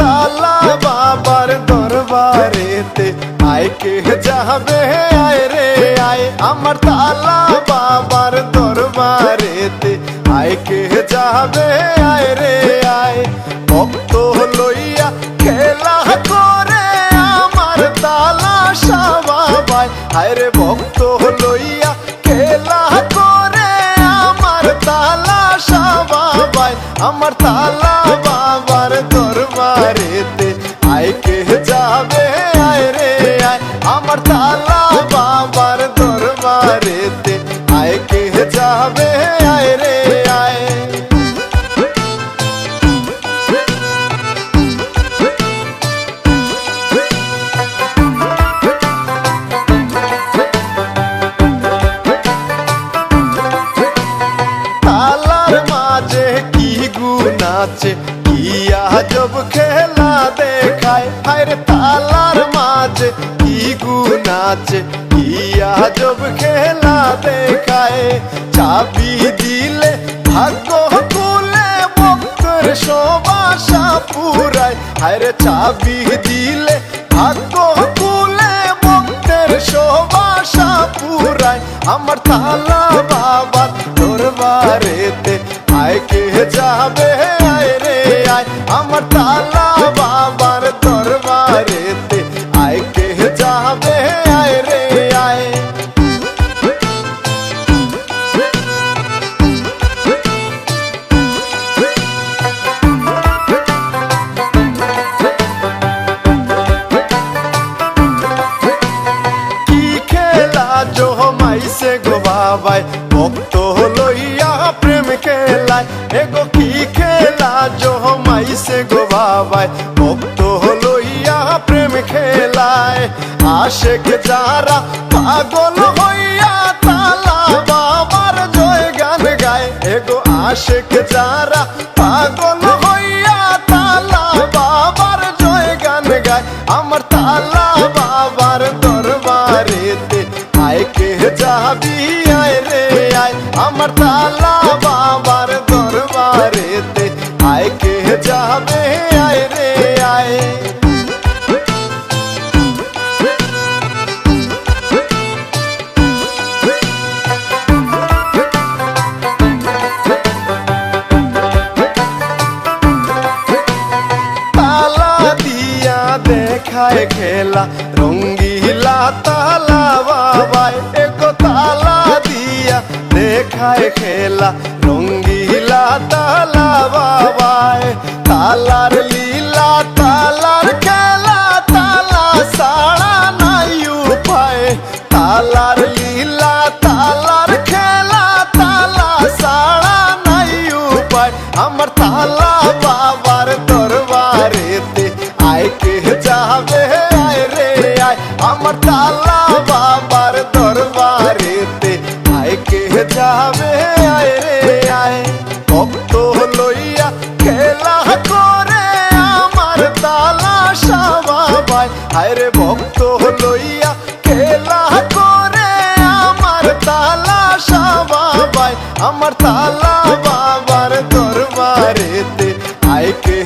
তালা বাবার দরবারেতে আয় কে যাবে আয় রে আয় আমার তালা বাবার দরবারেতে আয় কে যাবে আয় রে আয় ভক্ত লইয়া খেলা করে আমার তালা বাবাই আয় রে ভক্ত লইয়া খেলা করে আমার তালা বাবাই আমার তালা বাবার দরবারেতে আয় কে যাবে আয় রে আয় আমার তালা বাবার দরবারেতে আয় কে যাবে আয় রে আয় তালার মাঝে কি গুণ আছে কি আজব খেলা দেখায় হায় রে তালার মাঝে কি গুণ আছে কি আজব খেলা দেখায় চাবি দিলে ভাগ্য খুলে ভক্তের সবাসা পুরায় হায় রে চাবি দিলে ভাগ্য খুলে ভক্তের সবাসা পুরায় আমার তালা বাবার দরবারেতে আয় কে যাবে আয় রে আয় আমার তালা বাবার দরবারেতে আয় কে যাবে আয় রে আয় কি খেলা জমাইছে গো বাবাই ভক্ত লইয়া প্রেম খেলায় এগো কি খেলা জমাইছে গো বাবাই ভক্ত লইয়া প্রেম খেলায় আশেক যারা পাগল হইয়া তালা বাবার জয় গান গায় এগো আশেক যারা পাগল হইয়া তালা বাবার জয় গান গায় আমার তালা বাবার দরবারেতে আয় কে যাবি আয় রে আয় আমার তালা বাবার দরবারেতে আয় কে যাবে আয় রে আয় তালা দিয়া দেখায় খেলা রঙ্গিলা তালা বাবাই এগো তালা দিয়া দেখায় খেলা রঙ্গিলা তালা বাবাই তালার লীলা তালার খেলা তালা সাড়া নাই উপায় তালার লীলা তালার খেলা তালা সাড়া নাই উপায় আমার তালা বাবার দরবারেতে আয় কে যাবে আয় রে আয় আমার তালা বাবার দরবারেতে আয় কে যাবে আয় রে আয় ভক্ত লইয়া খেলা করে আমার তালা বাবাই আয় রে ভক্ত লইয়া খেলা করে আমার তালা বাবাই আমার তালা বাবার দরবারেতে আয় কে